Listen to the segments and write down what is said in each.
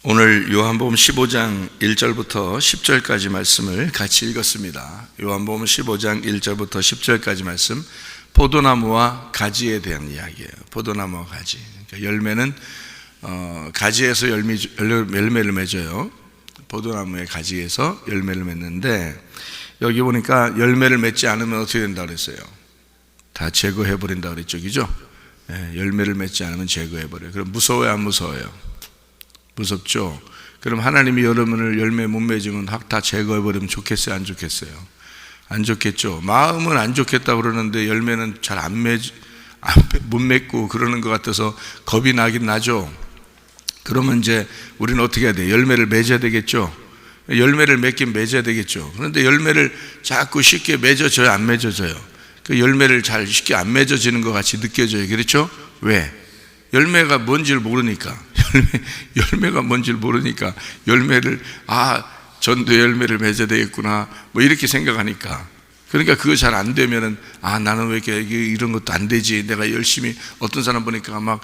오늘 요한복음 15장 1절부터 10절까지 말씀을 같이 읽었습니다. 요한복음 15장 1절부터 10절까지 말씀, 포도나무와 가지에 대한 이야기예요. 포도나무와 가지. 그러니까 열매는 가지에서 열매를 맺어요. 포도나무의 가지에서 열매를 맺는데, 여기 보니까 열매를 맺지 않으면 어떻게 된다고 그랬어요? 다 제거해버린다고 그랬죠, 그죠? 열매를 맺지 않으면 제거해버려요. 그럼 무서워요, 안 무서워요? 무섭죠? 그럼 하나님이 여러분을 열매 못 맺으면 확 다 제거해버리면 좋겠어요, 안 좋겠어요? 안 좋겠죠? 마음은 안 좋겠다고 그러는데 열매는 잘 못 맺고 그러는 것 같아서 겁이 나긴 나죠. 그러면 이제 우리는 어떻게 해야 돼요? 열매를 맺어야 되겠죠? 열매를 맺긴 맺어야 되겠죠. 그런데 열매를 자꾸 쉽게 맺어져요, 안 맺어져요? 그 열매를 잘 쉽게 안 맺어지는 것 같이 느껴져요. 그렇죠? 왜? 열매가 뭔지를 모르니까. 열매가 뭔지를 모르니까 열매를, 전도 열매를 맺어야 되겠구나, 뭐 이렇게 생각하니까. 그러니까 그거 잘 안 되면은, 나는 왜 이렇게 이런 것도 안 되지? 내가 열심히, 어떤 사람 보니까 막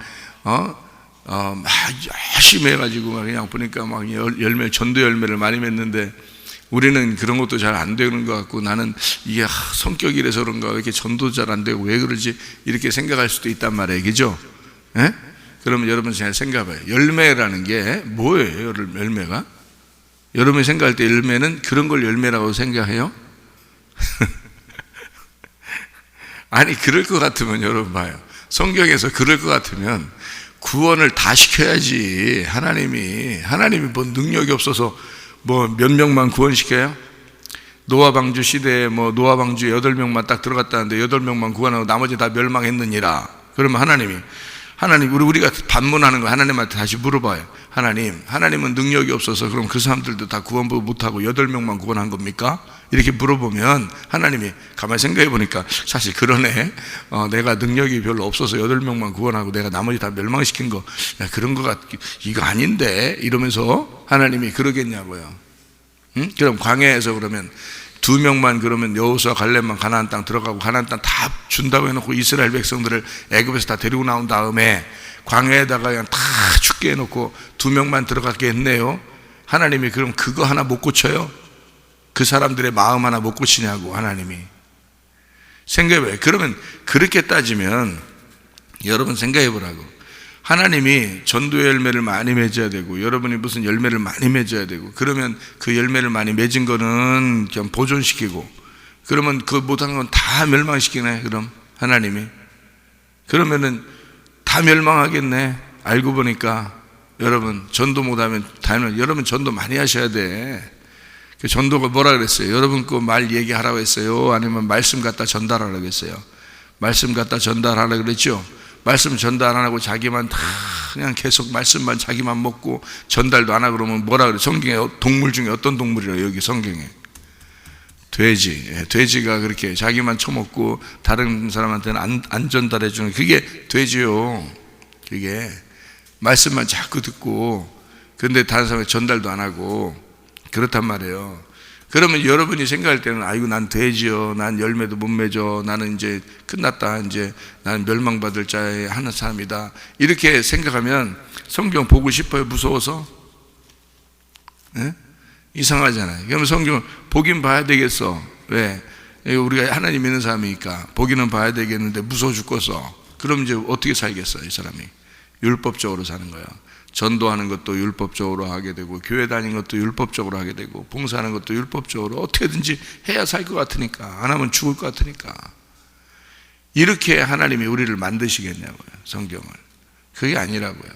열심히 해가지고 막 그냥 보니까 막 전도 열매를 많이 맺는데, 우리는 그런 것도 잘 안 되는 것 같고, 나는 이게 성격이라서 그런가, 왜 이렇게 전도 잘 안 되고 왜 그러지? 이렇게 생각할 수도 있단 말이에요. 그죠? 예? 그러면 여러분 잘 생각해봐요. 열매라는 게 뭐예요? 열매가? 여러분이 생각할 때 열매는 그런 걸 열매라고 생각해요? 아니, 그럴 것 같으면 여러분 봐요. 성경에서 그럴 것 같으면 구원을 다 시켜야지. 하나님이 뭐 능력이 없어서 뭐 몇 명만 구원시켜요? 노아 방주 시대에 뭐 노아 방주에 8명만 딱 들어갔다는데 8명만 구원하고 나머지 다 멸망했느니라. 그러면 하나님, 우리가 반문하는 거 하나님한테 다시 물어봐요. 하나님은 능력이 없어서 그럼 그 사람들도 다 구원도 못하고 8명만 구원한 겁니까? 이렇게 물어보면 하나님이 가만히 생각해 보니까 사실 그러네. 내가 능력이 별로 없어서 8명만 구원하고 내가 나머지 다 멸망시킨 거, 그런 거 이거 아닌데? 이러면서 하나님이 그러겠냐고요. 응? 그럼 광야에서 그러면 2명만 그러면 여호수아 갈렙만 가나안 땅 들어가고 가나안 땅 다 준다고 해놓고 이스라엘 백성들을 애굽에서 다 데리고 나온 다음에 광야에다가 그냥 다 죽게 해놓고 2명만 들어가게 했네요. 하나님이 그럼 그거 하나 못 고쳐요? 그 사람들의 마음 하나 못 고치냐고. 하나님이 생각해봐요. 그러면 그렇게 따지면 여러분 생각해 보라고. 하나님이 전도의 열매를 많이 맺어야 되고 여러분이 무슨 열매를 많이 맺어야 되고, 그러면 그 열매를 많이 맺은 거는 그냥 보존시키고, 그러면 그 못한 건 다 멸망시키네. 그럼 하나님이 그러면은 다 멸망하겠네. 알고 보니까 여러분 전도 못하면 여러분 전도 많이 하셔야 돼. 그 전도가 뭐라 그랬어요? 여러분 그 말 얘기하라고 했어요? 아니면 말씀 갖다 전달하라고 했어요? 말씀 갖다 전달하라고 그랬죠? 말씀 전달 안 하고 자기만 다 그냥 계속 말씀만 자기만 먹고 전달도 안 하고 그러면 뭐라 그래? 성경에 동물 중에 어떤 동물이라고? 여기 성경에 돼지가 그렇게 자기만 처먹고 다른 사람한테는 안 전달해 주는, 그게 돼지요. 그게 말씀만 자꾸 듣고 근데 다른 사람한테 전달도 안 하고 그렇단 말이에요. 그러면 여러분이 생각할 때는 이거 난 돼지요, 난 열매도 못 맺어, 나는 이제 끝났다, 이제 나는 멸망받을 자의 하는 사람이다, 이렇게 생각하면 성경 보고 싶어요? 무서워서? 네? 이상하잖아요. 그러면 성경 보긴 봐야 되겠어. 왜? 우리가 하나님 믿는 사람이니까 보기는 봐야 되겠는데 무서워 죽겠어. 그럼 이제 어떻게 살겠어요? 이 사람이 율법적으로 사는 거야. 전도하는 것도 율법적으로 하게 되고, 교회 다니는 것도 율법적으로 하게 되고, 봉사하는 것도 율법적으로 어떻게든지 해야 살 것 같으니까, 안 하면 죽을 것 같으니까. 이렇게 하나님이 우리를 만드시겠냐고요, 성경을. 그게 아니라고요.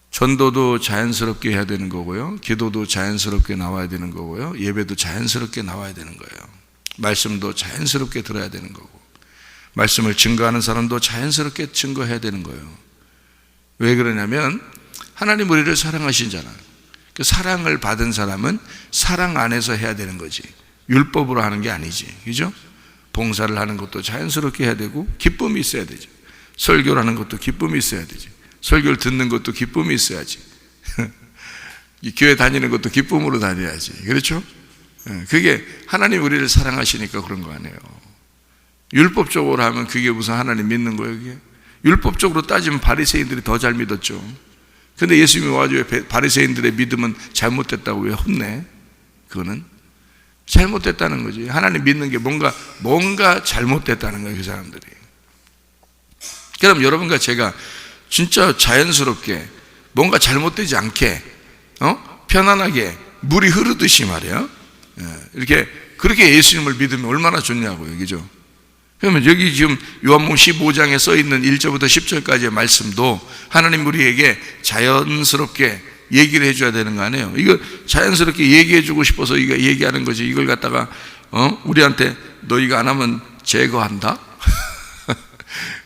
전도도 자연스럽게 해야 되는 거고요, 기도도 자연스럽게 나와야 되는 거고요, 예배도 자연스럽게 나와야 되는 거예요. 말씀도 자연스럽게 들어야 되는 거고, 말씀을 증거하는 사람도 자연스럽게 증거해야 되는 거예요. 왜 그러냐면 하나님 우리를 사랑하시잖아요. 그 사랑을 받은 사람은 사랑 안에서 해야 되는 거지, 율법으로 하는 게 아니지. 그죠? 봉사를 하는 것도 자연스럽게 해야 되고 기쁨이 있어야 되죠. 설교를 하는 것도 기쁨이 있어야 되죠. 설교를 듣는 것도 기쁨이 있어야지. 교회 다니는 것도 기쁨으로 다녀야지. 그렇죠? 그게 하나님 우리를 사랑하시니까 그런 거 아니에요. 율법적으로 하면 그게 무슨 하나님 믿는 거예요? 그게 율법적으로 따지면 바리새인들이 더 잘 믿었죠. 근데 예수님이 와가지고 바리새인들의 믿음은 잘못됐다고 왜 혼내? 그거는 잘못됐다는 거지. 하나님 믿는 게 뭔가 잘못됐다는 거예요, 그 사람들이. 그럼 여러분과 제가 진짜 자연스럽게 뭔가 잘못되지 않게, 편안하게 물이 흐르듯이 말이야. 이렇게 그렇게 예수님을 믿으면 얼마나 좋냐고요, 그죠? 그러면 여기 지금 요한복음 15장에 써 있는 1절부터 10절까지의 말씀도 하나님 우리에게 자연스럽게 얘기를 해줘야 되는 거 아니에요? 이거 자연스럽게 얘기해주고 싶어서 이거 얘기하는 거지. 이걸 갖다가 우리한테 너희가 안 하면 제거한다?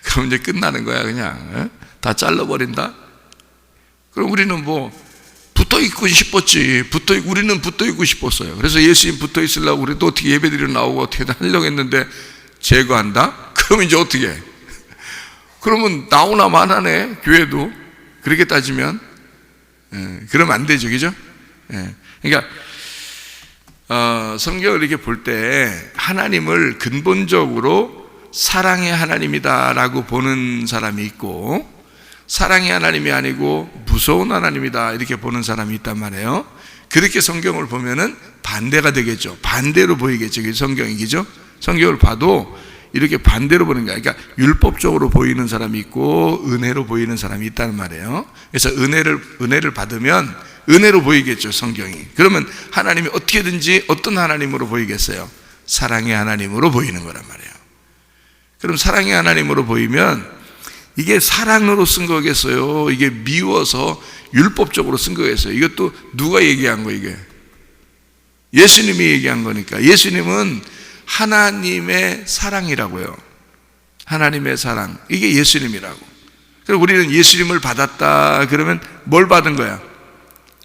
그럼 이제 끝나는 거야, 그냥. 다 잘라버린다? 그럼 우리는 뭐 붙어 있고 싶었지. 우리는 붙어 있고 싶었어요. 그래서 예수님 붙어 있으려고 우리도 어떻게 예배드리러 나오고 어떻게 하려고 했는데 제거한다? 그러면 이제 어떻게 해? 그러면 나오나 마나네, 교회도. 그렇게 따지면. 그러면 안 되죠, 그죠? 그러니까, 성경을 이렇게 볼 때 하나님을 근본적으로 사랑의 하나님이다라고 보는 사람이 있고, 사랑의 하나님이 아니고 무서운 하나님이다 이렇게 보는 사람이 있단 말이에요. 그렇게 성경을 보면은 반대가 되겠죠. 반대로 보이겠죠, 성경이, 그죠? 성경을 봐도 이렇게 반대로 보는 거야. 그러니까 율법적으로 보이는 사람이 있고 은혜로 보이는 사람이 있다는 말이에요. 그래서 은혜를 받으면 은혜로 보이겠죠, 성경이. 그러면 하나님이 어떻게든지 어떤 하나님으로 보이겠어요? 사랑의 하나님으로 보이는 거란 말이에요. 그럼 사랑의 하나님으로 보이면 이게 사랑으로 쓴 거겠어요? 이게 미워서 율법적으로 쓴 거겠어요? 이것도 누가 얘기한 거예요, 이게? 예수님이 얘기한 거니까. 예수님은 하나님의 사랑이라고요. 하나님의 사랑. 이게 예수님이라고. 그리고 우리는 예수님을 받았다 그러면 뭘 받은 거야?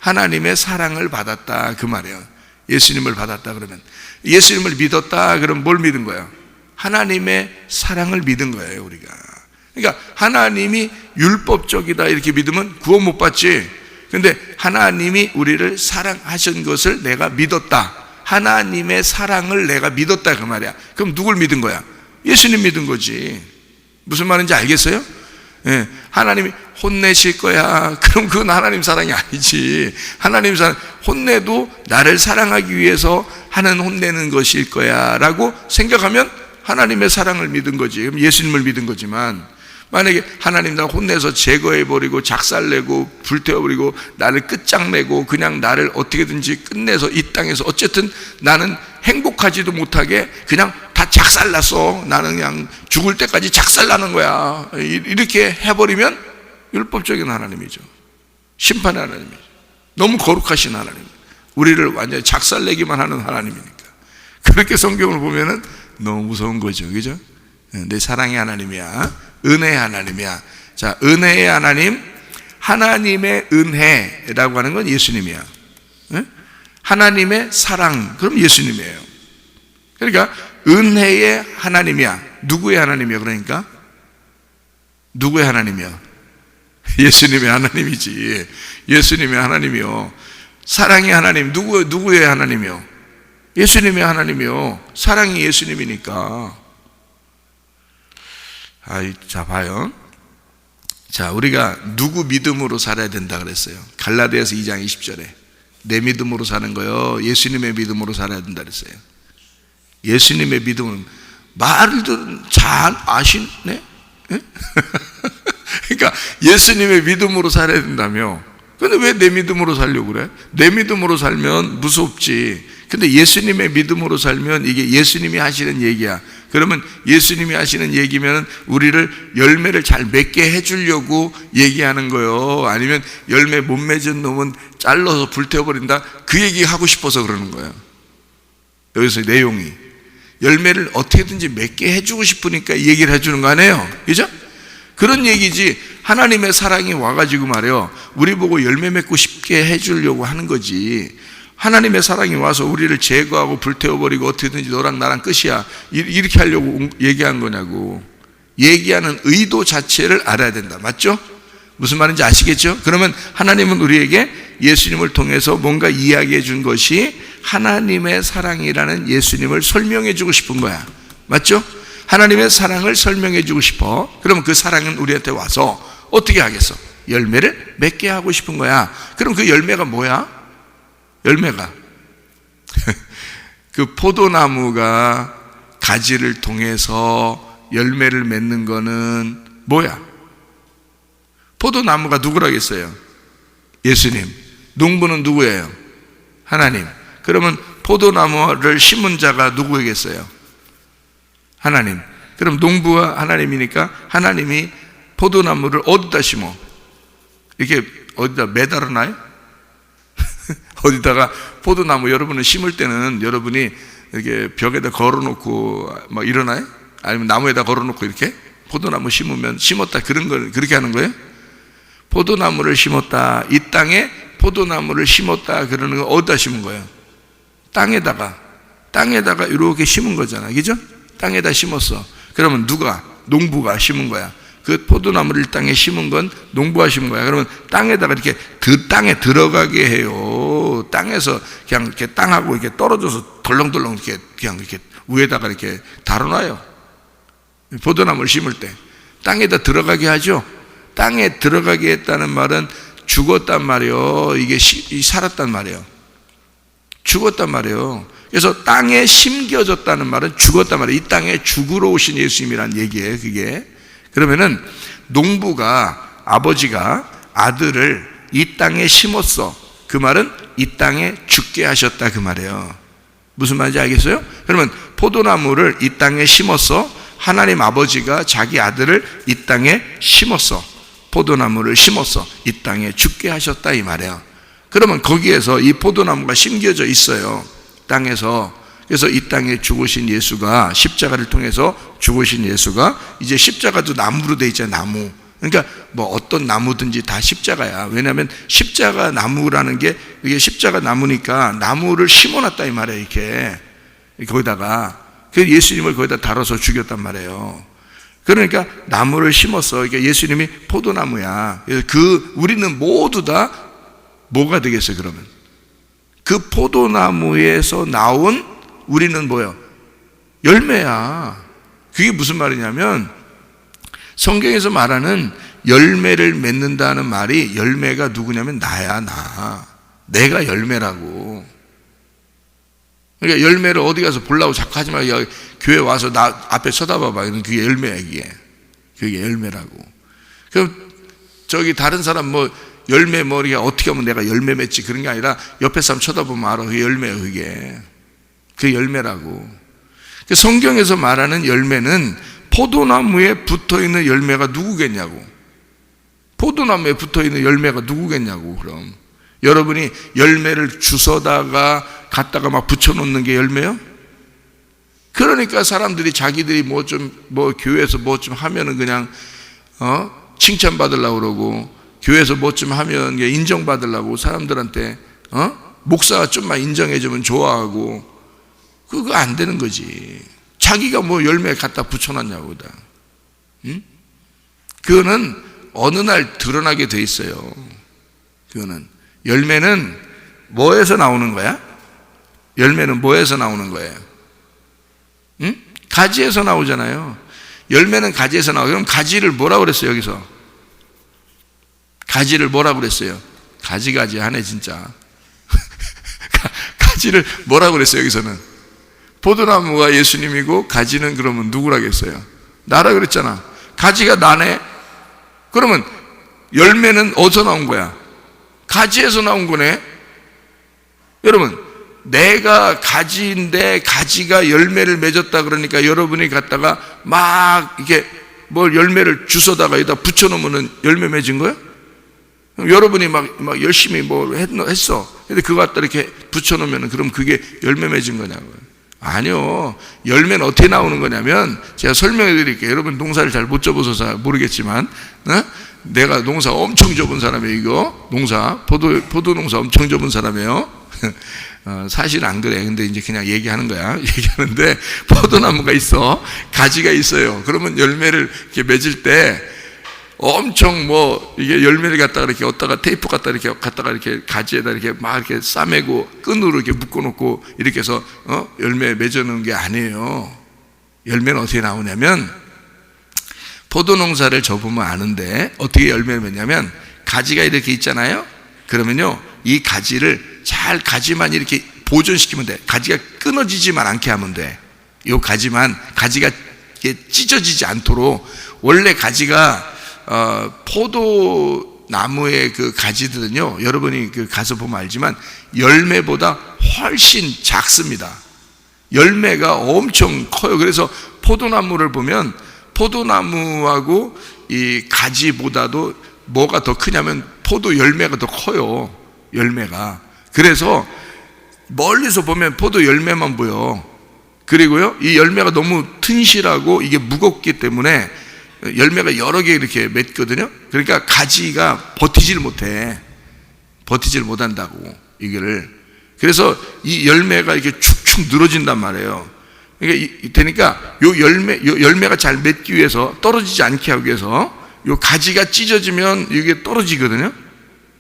하나님의 사랑을 받았다 그 말이에요. 예수님을 받았다 그러면. 예수님을 믿었다 그러면 뭘 믿은 거야? 하나님의 사랑을 믿은 거예요, 우리가. 그러니까 하나님이 율법적이다 이렇게 믿으면 구원 못 받지. 근데 하나님이 우리를 사랑하신 것을 내가 믿었다. 하나님의 사랑을 내가 믿었다 그 말이야. 그럼 누굴 믿은 거야? 예수님 믿은 거지. 무슨 말인지 알겠어요? 하나님이 혼내실 거야. 그럼 그건 하나님 사랑이 아니지. 하나님 사랑, 혼내도 나를 사랑하기 위해서 하는 혼내는 것일 거야 라고 생각하면 하나님의 사랑을 믿은 거지. 그럼 예수님을 믿은 거지만, 만약에 하나님 나 혼내서 제거해버리고 작살내고 불태워버리고 나를 끝장내고 그냥 나를 어떻게든지 끝내서 이 땅에서 어쨌든 나는 행복하지도 못하게 그냥 다 작살났어. 나는 그냥 죽을 때까지 작살나는 거야. 이렇게 해버리면 율법적인 하나님이죠. 심판의 하나님이죠. 너무 거룩하신 하나님. 우리를 완전히 작살내기만 하는 하나님이니까. 그렇게 성경을 보면은 너무 무서운 거죠, 그죠? 내 사랑의 하나님이야. 은혜의 하나님이야. 자, 은혜의 하나님, 하나님의 은혜라고 하는 건 예수님이야. 하나님의 사랑, 그럼 예수님이에요. 그러니까 은혜의 하나님이야. 누구의 하나님이야? 그러니까 누구의 하나님이야? 예수님의 하나님이지. 예수님의 하나님이요. 사랑의 하나님, 누구의 하나님이요? 예수님의 하나님이요. 사랑이 예수님이니까. 자, 봐요. 자, 우리가 누구 믿음으로 살아야 된다 그랬어요? 갈라디아서 2장 20절에 내 믿음으로 사는 거요, 예수님의 믿음으로 살아야 된다 그랬어요. 예수님의 믿음은 말을 잘 아시네? 그러니까 예수님의 믿음으로 살아야 된다며. 근데 왜 내 믿음으로 살려고 그래? 내 믿음으로 살면 무섭지. 근데 예수님의 믿음으로 살면 이게 예수님이 하시는 얘기야. 그러면 예수님이 하시는 얘기면 우리를 열매를 잘 맺게 해주려고 얘기하는 거예요. 아니면 열매 못 맺은 놈은 잘라서 불태워버린다, 그 얘기 하고 싶어서 그러는 거예요. 여기서 내용이 열매를 어떻게든지 맺게 해주고 싶으니까 얘기를 해주는 거 아니에요, 그죠? 그런 얘기지. 하나님의 사랑이 와가지고 말이에요, 우리 보고 열매 맺고 싶게 해주려고 하는 거지. 하나님의 사랑이 와서 우리를 제거하고 불태워버리고 어떻게든지 너랑 나랑 끝이야 이렇게 하려고 얘기한 거냐고. 얘기하는 의도 자체를 알아야 된다. 맞죠? 무슨 말인지 아시겠죠? 그러면 하나님은 우리에게 예수님을 통해서 뭔가 이야기해 준 것이 하나님의 사랑이라는 예수님을 설명해 주고 싶은 거야. 맞죠? 하나님의 사랑을 설명해 주고 싶어. 그러면 그 사랑은 우리한테 와서 어떻게 하겠어? 열매를 맺게 하고 싶은 거야. 그럼 그 열매가 뭐야? 열매가 그 포도나무가 가지를 통해서 열매를 맺는 거는 뭐야? 포도나무가 누구라겠어요? 예수님. 농부는 누구예요? 하나님. 그러면 포도나무를 심은 자가 누구겠어요? 하나님. 그럼 농부와 하나님이니까 하나님이 포도나무를 어디다 심어? 이렇게 어디다 매달아놔요? 어디다가 포도나무 여러분은 심을 때는 여러분이 이렇게 벽에다 걸어놓고 막 일어나요? 아니면 나무에다 걸어놓고 이렇게 포도나무 심으면 심었다 그런 걸 그렇게 하는 거예요? 포도나무를 심었다. 이 땅에 포도나무를 심었다 그러는 거 어디다 심은 거예요? 땅에다가 이렇게 심은 거잖아. 그죠? 땅에다 심었어. 그러면 누가? 농부가 심은 거야. 그 포도나무를 땅에 심은 건 농부가 심은 거야. 그러면 땅에다가 이렇게 그 땅에 들어가게 해요. 땅에서 그냥 이렇게 땅하고 이렇게 떨어져서 덜렁덜렁 이렇게 그냥 이렇게 위에다가 이렇게 달아놔요. 포도나무를 심을 때 땅에다 들어가게 하죠. 땅에 들어가게 했다는 말은 죽었단 말이에요. 이게 살았단 말이에요. 죽었단 말이에요. 그래서 땅에 심겨졌다는 말은 죽었단 말이에요. 이 땅에 죽으러 오신 예수님이란 얘기예요. 그게 그러면은 농부가 아버지가 아들을 이 땅에 심었어. 그 말은 이 땅에 죽게 하셨다 그 말이에요. 무슨 말인지 알겠어요? 그러면 포도나무를 이 땅에 심었어. 하나님 아버지가 자기 아들을 이 땅에 심었어. 포도나무를 심었어. 이 땅에 죽게 하셨다 이 말이에요. 그러면 거기에서 이 포도나무가 심겨져 있어요. 땅에서. 그래서 이 땅에 죽으신 예수가 십자가를 통해서 죽으신 예수가 이제 십자가도 나무로 돼 있잖아요. 나무. 그러니까 뭐 어떤 나무든지 다 십자가야. 왜냐하면 십자가 나무라는 게 이게 십자가 나무니까 나무를 심어놨다 이 말이에요. 이렇게 거기다가 그 예수님을 거기다 달아서 죽였단 말이에요. 그러니까 나무를 심었어. 그러니까 예수님이 포도나무야. 그래서 우리는 모두 다 뭐가 되겠어요? 그러면 그 포도나무에서 나온 우리는 뭐예요? 열매야. 그게 무슨 말이냐면 성경에서 말하는 열매를 맺는다는 말이 열매가 누구냐면 나야. 내가 열매라고. 그러니까 열매를 어디 가서 보려고 자꾸 하지 말고 교회 와서 나 앞에 쳐다봐봐. 그게 열매야. 그게 열매라고. 그럼 저기 다른 사람 뭐 열매 이게 어떻게 하면 내가 열매 맺지 그런 게 아니라 옆에 사람 쳐다보면 알아. 그게 열매야. 그게 열매라고. 성경에서 말하는 열매는 포도나무에 붙어있는 열매가 누구겠냐고. 포도나무에 붙어있는 열매가 누구겠냐고. 그럼 여러분이 열매를 주워다가 갖다가 막 붙여놓는 게 열매요? 그러니까 사람들이 자기들이 뭐 교회에서 뭐 좀 하면은 그냥 칭찬받으려고 그러고 교회에서 뭐 좀 하면 인정받으려고 사람들한테 목사가 좀만 인정해주면 좋아하고 그거 안 되는 거지. 자기가 뭐 열매 갖다 붙여놨냐고 다. 응? 그거는 어느 날 드러나게 돼 있어요. 그거는 열매는 뭐에서 나오는 거야? 열매는 뭐에서 나오는 거예요? 응? 가지에서 나오잖아요. 열매는 가지에서 나와요. 그럼 가지를 뭐라고 그랬어요? 여기서 가지를 뭐라고 그랬어요? 가지 하네 진짜. 가지를 뭐라고 그랬어요? 여기서는 포도나무가 예수님이고 가지는 그러면 누구라겠어요? 나라 그랬잖아. 가지가 나네. 그러면 열매는 어디서 나온 거야? 가지에서 나온 거네. 여러분 내가 가지인데 가지가 열매를 맺었다 그러니까 여러분이 갖다가 막 이게 뭘 열매를 주워다가 여기다 붙여놓으면 열매 맺은 거야? 여러분이 막 열심히 뭐 했어. 근데 그거 갖다 이렇게 붙여놓으면 그럼 그게 열매 맺은 거냐고요. 아니요. 열매는 어떻게 나오는 거냐면 제가 설명해 드릴게요. 여러분 농사를 잘 못 접어서 잘 모르겠지만 내가 농사 엄청 접은 사람이에요. 이거 농사 포도 농사 엄청 접은 사람이에요. 사실 안 그래. 근데 이제 그냥 얘기하는 거야. 얘기하는데 포도나무가 있어. 가지가 있어요. 그러면 열매를 이렇게 맺을 때 엄청 뭐 이게 열매를 갖다가 이렇게 어디다가 테이프 갖다가 이렇게 갖다가 이렇게 가지에다 이렇게 막 이렇게 싸매고 끈으로 이렇게 묶어놓고 이렇게 해서 열매 맺어놓은 게 아니에요. 열매는 어떻게 나오냐면 포도 농사를 접으면 아는데 어떻게 열매를 맺냐면 가지가 이렇게 있잖아요. 그러면요, 이 가지를 잘 가지만 이렇게 보존시키면 돼. 가지가 끊어지지만 않게 하면 돼. 이 가지가 찢어지지 않도록. 원래 가지가 포도나무의 그 가지들은요, 여러분이 그 가서 보면 알지만 열매보다 훨씬 작습니다. 열매가 엄청 커요. 그래서 포도나무를 보면 포도나무하고 이 가지보다도 뭐가 더 크냐면 포도 열매가 더 커요. 열매가. 그래서 멀리서 보면 포도 열매만 보여. 그리고요, 이 열매가 너무 튼실하고 이게 무겁기 때문에 열매가 여러 개 이렇게 맺거든요. 그러니까 가지가 버티질 못해. 버티질 못한다고, 이거를. 그래서 이 열매가 이렇게 축축 늘어진단 말이에요. 그러니까 요 열매가 잘 맺기 위해서, 떨어지지 않게 하기 위해서 요 가지가 찢어지면 이게 떨어지거든요.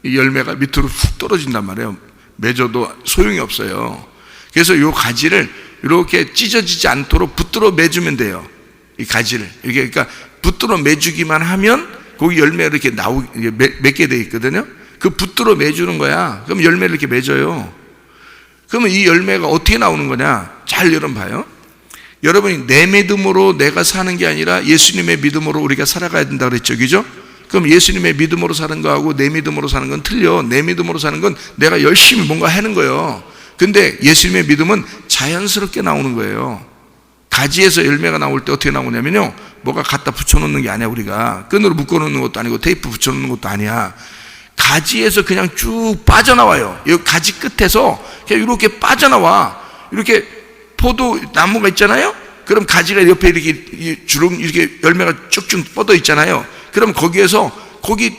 이 열매가 밑으로 훅 떨어진단 말이에요. 맺어도 소용이 없어요. 그래서 요 가지를 이렇게 찢어지지 않도록 붙들어 매주면 돼요. 이 가지를 이게, 그러니까 붙들어 매주기만 하면 거기 열매가 이렇게 맺게 돼 있거든요. 그 붙들어 매주는 거야. 그럼 열매를 이렇게 맺어요. 그러면 이 열매가 어떻게 나오는 거냐? 잘 여러분 봐요. 여러분이 내 믿음으로 내가 사는 게 아니라 예수님의 믿음으로 우리가 살아가야 된다 그랬죠, 그죠? 그럼 예수님의 믿음으로 사는 거하고 내 믿음으로 사는 건 틀려. 내 믿음으로 사는 건 내가 열심히 뭔가 하는 거예요. 근데 예수님의 믿음은 자연스럽게 나오는 거예요. 가지에서 열매가 나올 때 어떻게 나오냐면요, 뭐가 갖다 붙여놓는 게 아니야. 우리가 끈으로 묶어놓는 것도 아니고 테이프 붙여놓는 것도 아니야. 가지에서 그냥 쭉 빠져나와요. 이 가지 끝에서 그냥 이렇게 빠져나와. 이렇게 포도 나무가 있잖아요. 그럼 가지가 옆에 이렇게 주렁 이렇게 열매가 쭉쭉 뻗어 있잖아요. 그럼 거기에서 거기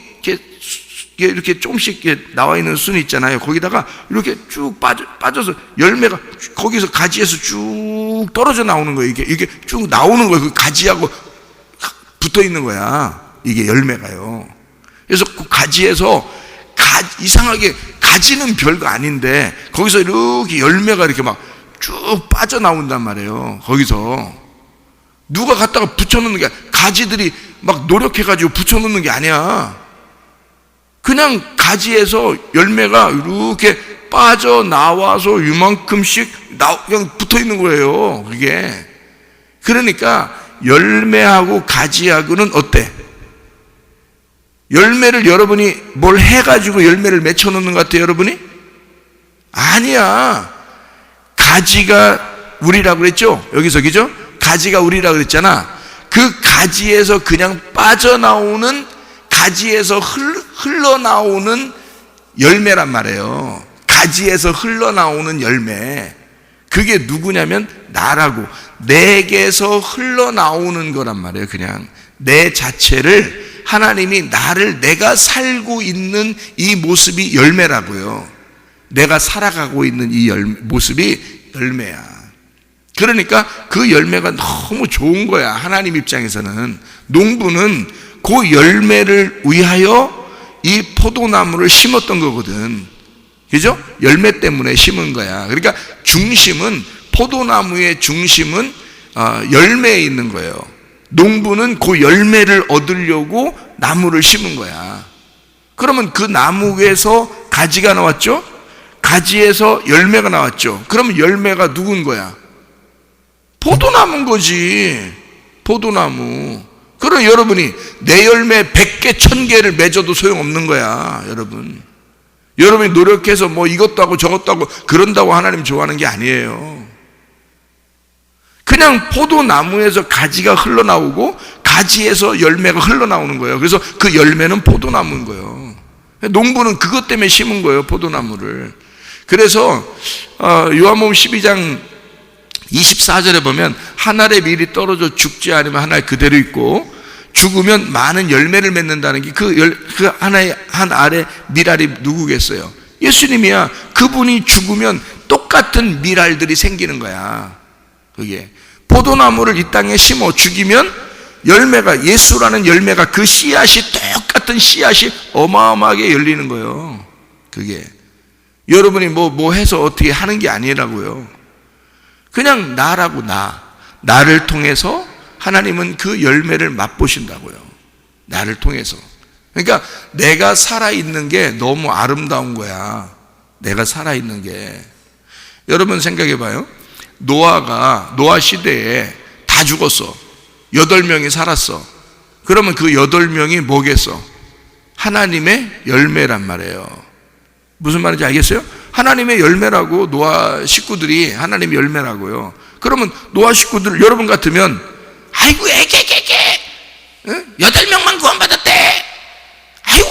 이렇게 조금씩 나와 있는 순이 있잖아요. 거기다가 이렇게 쭉 빠져서 열매가 거기서 가지에서 쭉 떨어져 나오는 거예요. 이게 쭉 나오는 거예요. 그 가지하고 붙어 있는 거야. 이게 열매가요. 그래서 그 가지에서 이상하게 가지는 별거 아닌데 거기서 이렇게 열매가 이렇게 막 쭉 빠져나온단 말이에요. 거기서 누가 갖다가 붙여놓는 게, 가지들이 막 노력해가지고 붙여놓는 게 아니야. 그냥 가지에서 열매가 이렇게 빠져나와서 이만큼씩 그냥 붙어있는 거예요. 그게. 그러니까 열매하고 가지하고는 어때? 열매를 여러분이 뭘 해가지고 열매를 맺혀놓는 것 같아요, 여러분이? 아니야. 가지가 우리라고 그랬죠? 여기서, 그죠? 가지가 우리라고 그랬잖아. 그 가지에서 그냥 빠져나오는, 가지에서 흘러나오는 열매란 말이에요. 가지에서 흘러나오는 열매. 그게 누구냐면 나라고. 내게서 흘러나오는 거란 말이에요. 그냥 내 자체를, 하나님이 나를, 내가 살고 있는 이 모습이 열매라고요. 내가 살아가고 있는 이 모습이 열매야. 그러니까 그 열매가 너무 좋은 거야. 하나님 입장에서는. 농부는 그 열매를 위하여 이 포도나무를 심었던 거거든. 그죠? 열매 때문에 심은 거야. 그러니까 중심은, 포도나무의 중심은 열매에 있는 거예요. 농부는 그 열매를 얻으려고 나무를 심은 거야. 그러면 그 나무에서 가지가 나왔죠? 가지에서 열매가 나왔죠? 그러면 열매가 누군 거야? 포도나무인 거지. 포도나무. 그럼 여러분이 내 열매 100개, 1000개를 맺어도 소용없는 거야, 여러분. 여러분이 노력해서 뭐 이것도 하고 저것도 하고 그런다고 하나님 좋아하는 게 아니에요. 그냥 포도나무에서 가지가 흘러나오고 가지에서 열매가 흘러나오는 거예요. 그래서 그 열매는 포도나무인 거예요. 농부는 그것 때문에 심은 거예요, 포도나무를. 그래서 요한복음 12장 24절에 보면 한 알의 밀이 떨어져 죽지 않으면 한 알 그대로 있고 죽으면 많은 열매를 맺는다는 게 그 하나의 한 알의 밀알이 누구겠어요? 예수님이야. 그분이 죽으면 똑같은 밀알들이 생기는 거야. 그게 포도나무를 이 땅에 심어 죽이면 열매가, 예수라는 열매가, 그 씨앗이, 똑같은 씨앗이 어마어마하게 열리는 거예요. 그게 여러분이 뭐 해서 어떻게 하는 게 아니라고요. 그냥 나라고, 나를 통해서 하나님은 그 열매를 맛보신다고요. 나를 통해서. 그러니까 내가 살아있는 게 너무 아름다운 거야. 내가 살아있는 게. 여러분 생각해 봐요. 노아 시대에 다 죽었어. 8명이 살았어. 그러면 그 8명이 뭐겠어? 하나님의 열매란 말이에요. 무슨 말인지 알겠어요? 하나님의 열매라고. 노아 식구들이 하나님의 열매라고요. 그러면 노아 식구들 여러분 같으면 아이고 애게게게 8명만 구원받았대. 아이고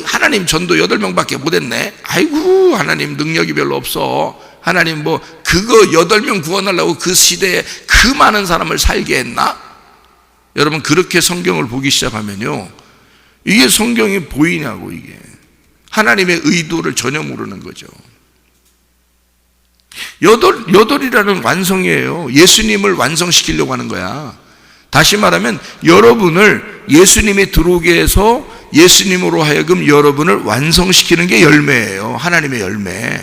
하나님 전도 8명밖에 못했네. 아이고 하나님 능력이 별로 없어. 하나님 뭐 그거 8명 구원하려고 그 시대에 그 많은 사람을 살게 했나? 여러분 그렇게 성경을 보기 시작하면요, 이게 성경이 보이냐고. 이게 하나님의 의도를 전혀 모르는 거죠. 여덟이라는 완성이에요. 예수님을 완성시키려고 하는 거야. 다시 말하면 여러분을 예수님이 들어오게 해서 예수님으로 하여금 여러분을 완성시키는 게 열매예요. 하나님의 열매.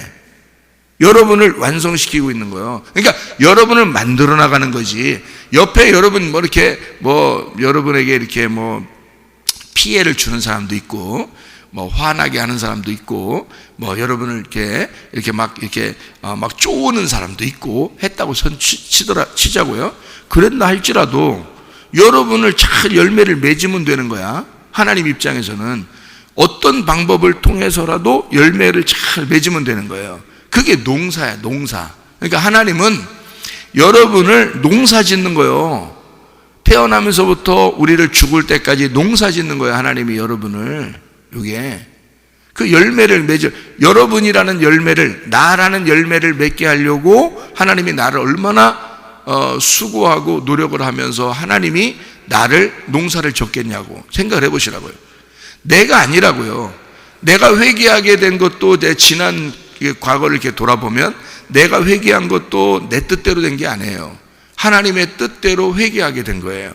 여러분을 완성시키고 있는 거예요. 그러니까 여러분을 만들어 나가는 거지. 옆에 여러분 여러분에게 이렇게 피해를 주는 사람도 있고, 화나게 하는 사람도 있고, 여러분을 이렇게 막 쪼우는 사람도 있고 했다고 치자고요. 그랬나 할지라도 여러분을 잘 열매를 맺으면 되는 거야. 하나님 입장에서는 어떤 방법을 통해서라도 열매를 잘 맺으면 되는 거예요. 그게 농사야, 농사. 그러니까 하나님은 여러분을 농사 짓는 거예요. 태어나면서부터 우리를 죽을 때까지 농사 짓는 거예요. 하나님이 여러분을. 이게 그 열매를 여러분이라는 열매를, 나라는 열매를 맺게 하려고 하나님이 나를 얼마나 수고하고 노력을 하면서 하나님이 나를 농사를 졌겠냐고 생각을 해보시라고요. 내가 아니라고요. 내가 회개하게 된 것도 내 지난 과거를 이렇게 돌아보면 내가 회개한 것도 내 뜻대로 된 게 아니에요. 하나님의 뜻대로 회개하게 된 거예요.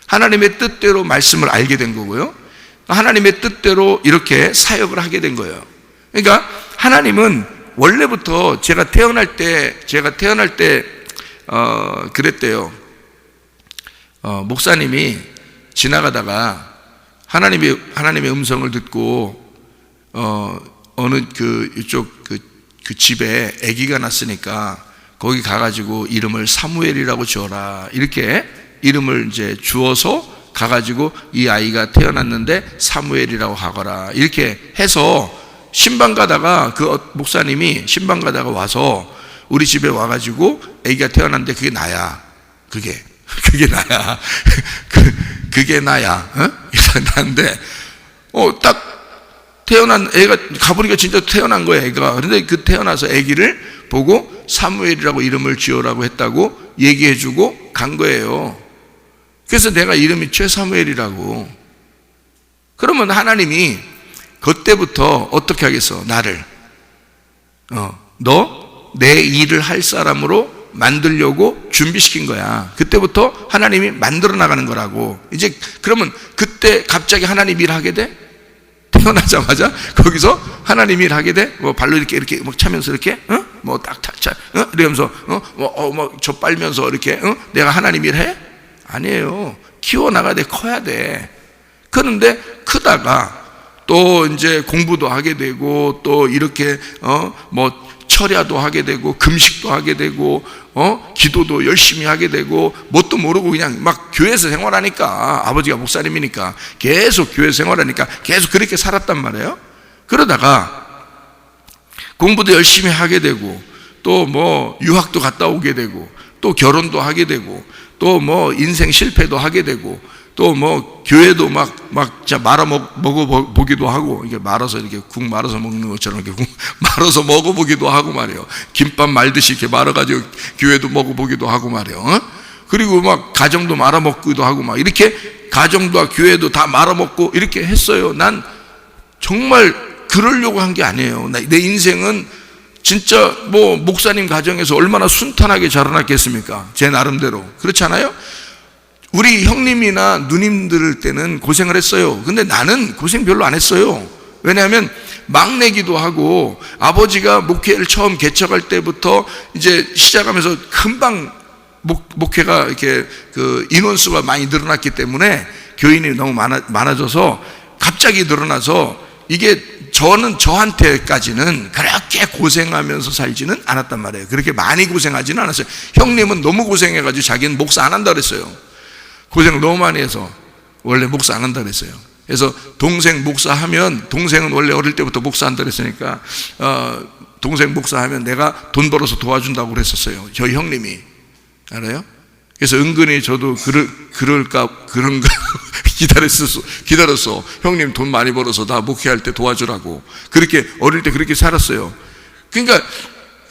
하나님의 뜻대로 말씀을 알게 된 거고요. 하나님의 뜻대로 이렇게 사역을 하게 된 거예요. 그러니까 하나님은 원래부터 제가 태어날 때 그랬대요. 목사님이 지나가다가 하나님의 음성을 듣고 어느 이쪽 그 집에 아기가 났으니까 거기 가가지고 이름을 사무엘이라고 지어라. 이렇게 이름을 이제 주어서 가가지고 이 아이가 태어났는데 사무엘이라고 하거라. 이렇게 해서 신방 가다가 그 목사님이 신방 가다가 와서 우리 집에 와가지고 아기가 태어났는데 그게 나야. 그게 나야. 그게 나야. 나인데 딱 태어난 애가 가보니까 진짜 태어난 거야, 애가. 그런데 그 태어나서 애기를 보고 사무엘이라고 이름을 지어라고 했다고 얘기해주고 간 거예요. 그래서 내가 이름이 최사무엘이라고. 그러면 하나님이 그때부터 어떻게 하겠어? 나를 너 내 일을 할 사람으로 만들려고 준비시킨 거야. 그때부터 하나님이 만들어 나가는 거라고. 이제 그러면 그때 갑자기 하나님 일하게 돼? 태어나자마자 거기서 하나님 일하게 돼? 발로 이렇게 차면서 이렇게 이러면서 저 빨면서 이렇게 내가 하나님 일해? 아니에요. 키워나가야 돼. 커야 돼. 그런데 크다가 또 이제 공부도 하게 되고 또 이렇게 철야도 하게 되고 금식도 하게 되고 기도도 열심히 하게 되고 뭣도 모르고 그냥 막 교회에서 생활하니까, 아버지가 목사님이니까 계속 교회에서 생활하니까 계속 그렇게 살았단 말이에요. 그러다가 공부도 열심히 하게 되고 또 유학도 갔다 오게 되고 또 결혼도 하게 되고 또 인생 실패도 하게 되고 또 교회도 막 말아 먹어보기도 하고, 이게 말아서 이렇게 국 말아서 먹는 것처럼 이렇게 국 말아서 먹어보기도 하고 말이에요. 김밥 말듯이 이렇게 말아가지고 교회도 먹어보기도 하고 말이에요. 그리고 막 가정도 말아 먹기도 하고 막 이렇게 가정도 교회도 다 말아 먹고 이렇게 했어요. 난 정말 그러려고 한 게 아니에요. 내 인생은 진짜 목사님 가정에서 얼마나 순탄하게 자라났겠습니까? 제 나름대로. 그렇지 않아요? 우리 형님이나 누님들 때는 고생을 했어요. 근데 나는 고생 별로 안 했어요. 왜냐하면 막내기도 하고 아버지가 목회를 처음 개척할 때부터 이제 시작하면서 금방 목회가 이렇게 그 인원수가 많이 늘어났기 때문에 교인이 너무 많아져서 갑자기 늘어나서 이게 저한테까지는 그렇게 고생하면서 살지는 않았단 말이에요. 그렇게 많이 고생하지는 않았어요. 형님은 너무 고생해가지고 자기는 목사 안 한다 그랬어요. 고생을 너무 많이 해서 원래 목사 안 한다 그랬어요. 그래서 동생 목사하면, 동생은 원래 어릴 때부터 목사한다 그랬으니까 동생 목사하면 내가 돈 벌어서 도와준다고 그랬었어요. 저희 형님이. 알아요? 그래서 은근히 저도 그런가 기다렸어. 형님 돈 많이 벌어서 나 목회할 때 도와주라고. 그렇게 어릴 때 그렇게 살았어요. 그러니까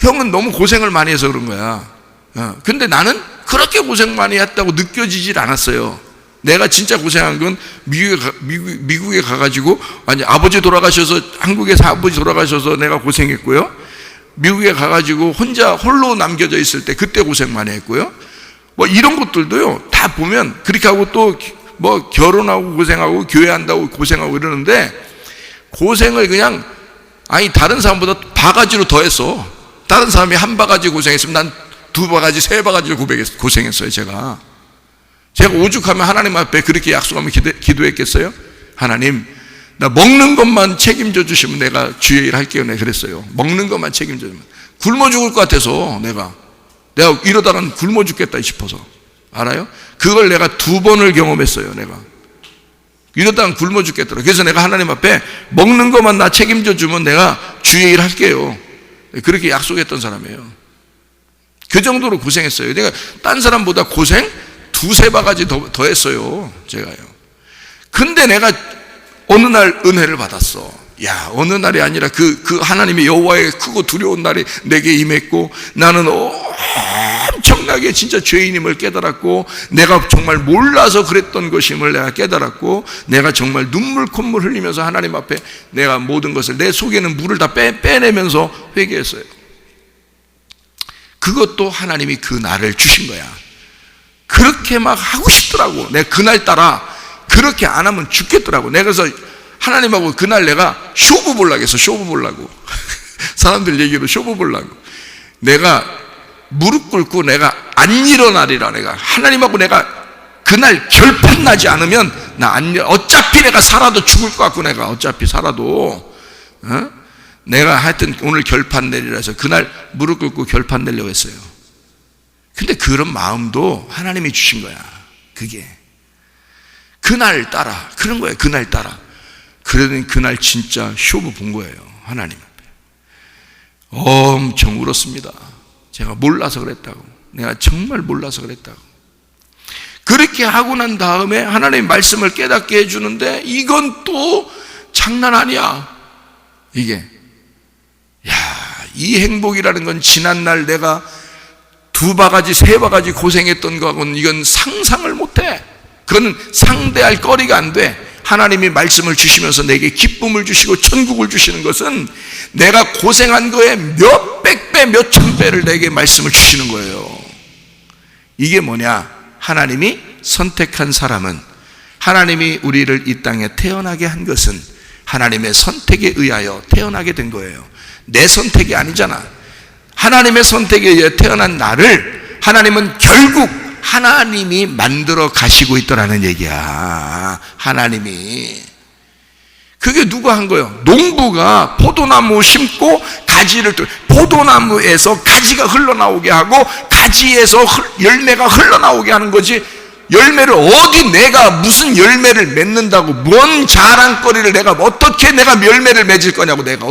형은 너무 고생을 많이 해서 그런 거야. 근데 나는 그렇게 고생 많이 했다고 느껴지질 않았어요. 내가 진짜 고생한 건 미국에 가가지고, 아니, 아버지 돌아가셔서, 한국에서 아버지 돌아가셔서 내가 고생했고요. 미국에 가가지고 홀로 남겨져 있을 때 그때 고생 많이 했고요. 뭐 이런 것들도요, 다 보면 그렇게 하고 또 뭐 결혼하고 고생하고 교회 한다고 고생하고 이러는데, 고생을 그냥, 아니, 다른 사람보다 바가지로 더 했어. 다른 사람이 한 바가지 고생했으면 난 두 바가지, 세 바가지로 고생했어요, 제가 오죽하면 하나님 앞에 그렇게 약속하면 기도했겠어요? 하나님, 나 먹는 것만 책임져 주시면 내가 주의 일 할게요. 내가 그랬어요. 먹는 것만 책임져 주면. 굶어 죽을 것 같아서 내가 이러다가는 굶어 죽겠다 싶어서. 알아요? 그걸 내가 2번을 경험했어요. 내가 이러다가는 굶어 죽겠더라. 그래서 내가 하나님 앞에 먹는 것만 나 책임져 주면 내가 주의 일 할게요. 그렇게 약속했던 사람이에요. 그 정도로 고생했어요. 내가 딴 사람보다 고생 2-3 바가지 더 했어요, 제가요. 근데 내가 어느 날 은혜를 받았어. 야, 어느 날이 아니라 그 하나님의 여호와의 크고 두려운 날이 내게 임했고, 나는 엄청나게 진짜 죄인임을 깨달았고, 내가 정말 몰라서 그랬던 것임을 내가 깨달았고, 내가 정말 눈물 콧물 흘리면서 하나님 앞에 내가 모든 것을, 내 속에는 물을 다 빼내면서 회개했어요. 그것도 하나님이 그 날을 주신 거야. 그렇게 막 하고 싶더라고. 내가 그날따라 그렇게 안 하면 죽겠더라고. 내가 그래서 하나님하고 그날 내가 쇼부 보려고 했어. 쇼부 보려고. 사람들 얘기로 쇼부 보려고. 내가 무릎 꿇고 내가 안 일어나리라. 내가 하나님하고 내가 그날 결판 나지 않으면 어차피 내가 살아도 죽을 것 같고, 내가 어차피 살아도 내가 하여튼 오늘 결판 내리라 해서 그날 무릎 꿇고 결판 내려고 했어요. 근데 그런 마음도 하나님이 주신 거야. 그게 그날 따라 그런 거예요. 그날 따라. 그러더니 그날 진짜 쇼부 본 거예요. 하나님 앞에 엄청 울었습니다. 제가 몰라서 그랬다고. 내가 정말 몰라서 그랬다고. 그렇게 하고 난 다음에 하나님의 말씀을 깨닫게 해주는데, 이건 또 장난 아니야. 이게 이 행복이라는 건 지난날 내가 2 바가지, 3 바가지 고생했던 거하고는 이건 상상을 못해. 그건 상대할 거리가 안 돼. 하나님이 말씀을 주시면서 내게 기쁨을 주시고 천국을 주시는 것은 내가 고생한 거에 몇백 배, 몇천 배를 내게 말씀을 주시는 거예요. 이게 뭐냐? 하나님이 선택한 사람은, 하나님이 우리를 이 땅에 태어나게 한 것은 하나님의 선택에 의하여 태어나게 된 거예요. 내 선택이 아니잖아. 하나님의 선택에 의해 태어난 나를 하나님은 결국 하나님이 만들어 가시고 있더라는 얘기야. 하나님이. 그게 누가 한 거예요? 농부가 포도나무 심고 가지를, 포도나무에서 가지가 흘러나오게 하고 가지에서 열매가 흘러나오게 하는 거지, 열매를 어디 내가 무슨 열매를 맺는다고, 뭔 자랑거리를 내가 어떻게 내가 열매를 맺을 거냐고. 내가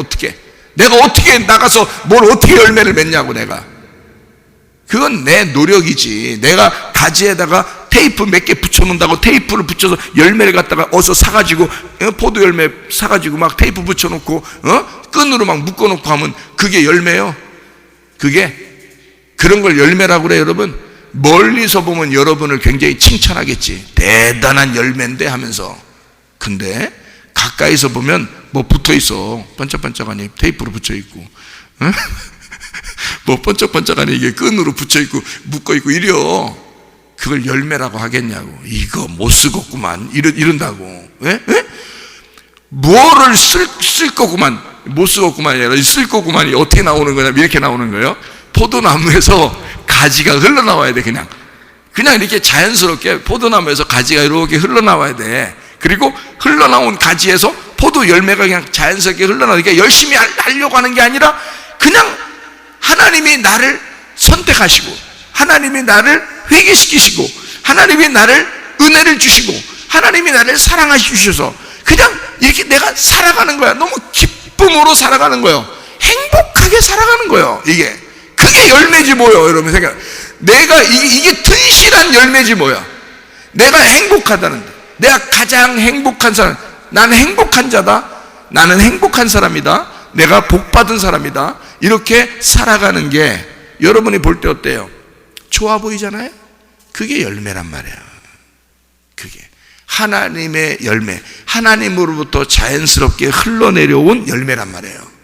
어떻게 나가서 뭘 어떻게 열매를 맺냐고. 내가 그건 내 노력이지. 내가 가지에다가 테이프 몇 개 붙여놓는다고 테이프를 붙여서 열매를 갖다가 어서 사가지고 포도 열매 사가지고 막 테이프 붙여놓고 끈으로 막 묶어놓고 하면 그게 열매요? 그런 걸 열매라고 그래. 여러분, 멀리서 보면 여러분을 굉장히 칭찬하겠지. 대단한 열매인데 하면서. 근데 가까이서 보면 뭐 붙어있어. 반짝반짝하니 테이프로 붙여있고, 뭐 번쩍번쩍하니 이게 끈으로 붙여있고 묶어있고 이려. 그걸 열매라고 하겠냐고. 이거 못 쓰겠구만 이런다고. 예? 뭐를 쓸 거구만, 못 쓰겠구만이 아니라 쓸 거구만이 어떻게 나오는 거냐, 이렇게 나오는 거예요. 포도나무에서 가지가 흘러나와야 돼. 그냥 이렇게 자연스럽게 포도나무에서 가지가 이렇게 흘러나와야 돼. 그리고 흘러나온 가지에서 포도 열매가 그냥 자연스럽게 흘러나오니까 열심히 하려고 하는 게 아니라 그냥 하나님이 나를 선택하시고 하나님이 나를 회개시키시고 하나님이 나를 은혜를 주시고 하나님이 나를 사랑하셔서 그냥 이렇게 내가 살아가는 거야. 너무 기쁨으로 살아가는 거예요. 행복하게 살아가는 거예요. 그게 열매지 뭐예요. 여러분 생각, 내가 이게 튼실한 열매지 뭐야. 내가 행복하다는데, 내가 가장 행복한 사람, 나는 행복한 자다, 나는 행복한 사람이다, 내가 복받은 사람이다, 이렇게 살아가는 게 여러분이 볼 때 어때요? 좋아 보이잖아요? 그게 열매란 말이에요. 그게 하나님의 열매, 하나님으로부터 자연스럽게 흘러내려온 열매란 말이에요.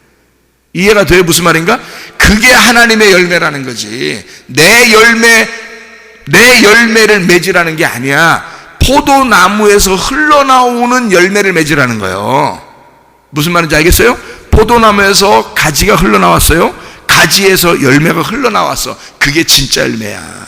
이해가 돼요? 무슨 말인가? 그게 하나님의 열매라는 거지. 내 열매를 맺으라는 게 아니야. 포도나무에서 흘러나오는 열매를 맺으라는 거예요. 무슨 말인지 알겠어요? 포도나무에서 가지가 흘러나왔어요. 가지에서 열매가 흘러나왔어. 그게 진짜 열매야.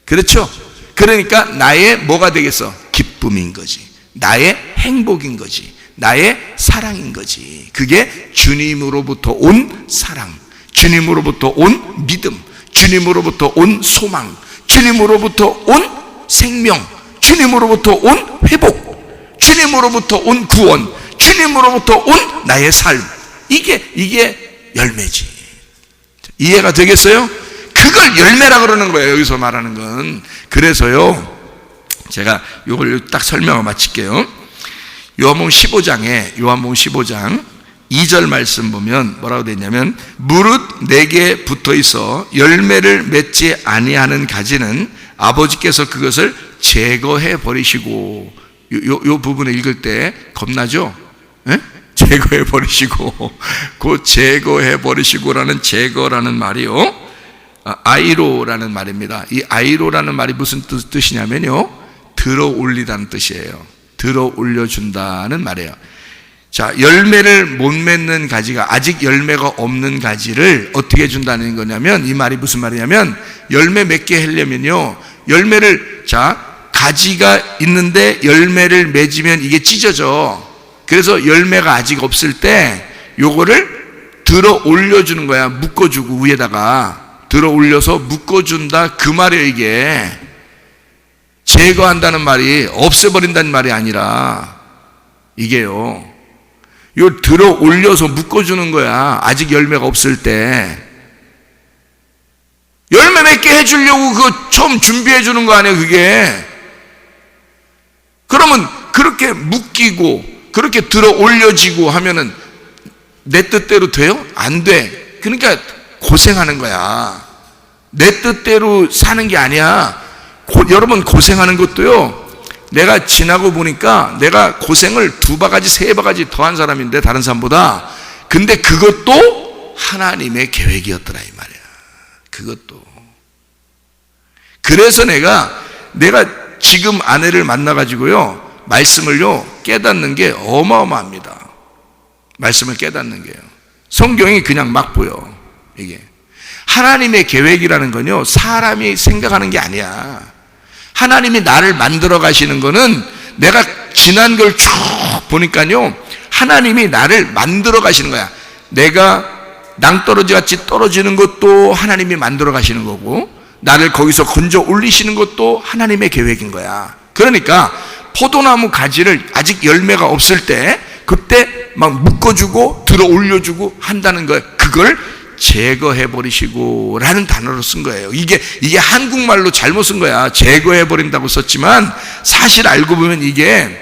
그렇죠? 그러니까 나의 뭐가 되겠어? 기쁨인 거지. 나의 행복인 거지. 나의 사랑인 거지. 그게 주님으로부터 온 사랑, 주님으로부터 온 믿음, 주님으로부터 온 소망, 주님으로부터 온 생명, 주님으로부터 온 회복, 주님으로부터 온 구원, 주님으로부터 온 나의 삶. 이게 열매지. 이해가 되겠어요? 그걸 열매라 그러는 거예요. 여기서 말하는 건. 그래서요, 제가 이걸 딱 설명을 마칠게요. 요한복음 15장 2절 말씀 보면 뭐라고 되어 있냐면, 무릇 내게 붙어 있어 열매를 맺지 아니하는 가지는 아버지께서 그것을 제거해 버리시고, 요 부분을 읽을 때 겁나죠? 에? 제거해 버리시고, 그 제거해 버리시고라는 제거라는 말이요, 아이로라는 말입니다. 이 아이로라는 말이 무슨 뜻이냐면요, 들어 올리다는 뜻이에요. 들어 올려준다는 말이에요. 자, 열매를 못 맺는 가지가, 아직 열매가 없는 가지를 어떻게 준다는 거냐면, 이 말이 무슨 말이냐면, 열매 맺게 하려면요, 열매를, 가지가 있는데 열매를 맺으면 이게 찢어져. 그래서 열매가 아직 없을 때 요거를 들어 올려주는 거야. 묶어주고, 위에다가 들어 올려서 묶어준다, 그 말이에요. 이게 제거한다는 말이 없애버린다는 말이 아니라, 이게요, 요 들어 올려서 묶어주는 거야. 아직 열매가 없을 때 열매 맺게 해주려고 그거 처음 준비해 주는 거 아니에요. 그게 그러면 그렇게 묶이고 그렇게 들어 올려지고 하면은 내 뜻대로 돼요? 안 돼. 그러니까 고생하는 거야. 내 뜻대로 사는 게 아니야. 여러분, 고생하는 것도요, 내가 지나고 보니까 내가 고생을 2바가지 3바가지 더한 사람인데, 다른 사람보다. 근데 그것도 하나님의 계획이었더라, 이 말이야. 그것도. 그래서 내가 지금 아내를 만나가지고요, 말씀을요 깨닫는 게 어마어마합니다. 말씀을 깨닫는 게요, 성경이 그냥 막 보여. 이게 하나님의 계획이라는 건요, 사람이 생각하는 게 아니야. 하나님이 나를 만들어 가시는 거는, 내가 지난 걸 쭉 보니까요, 하나님이 나를 만들어 가시는 거야. 내가 낭떠러지 같이 떨어지는 것도 하나님이 만들어 가시는 거고, 나를 거기서 건져 올리시는 것도 하나님의 계획인 거야. 그러니까 포도나무 가지를 아직 열매가 없을 때 그때 막 묶어주고 들어 올려주고 한다는 거예요. 그걸 제거해버리시고 라는 단어로 쓴 거예요. 이게 한국말로 잘못 쓴 거야. 제거해버린다고 썼지만 사실 알고 보면 이게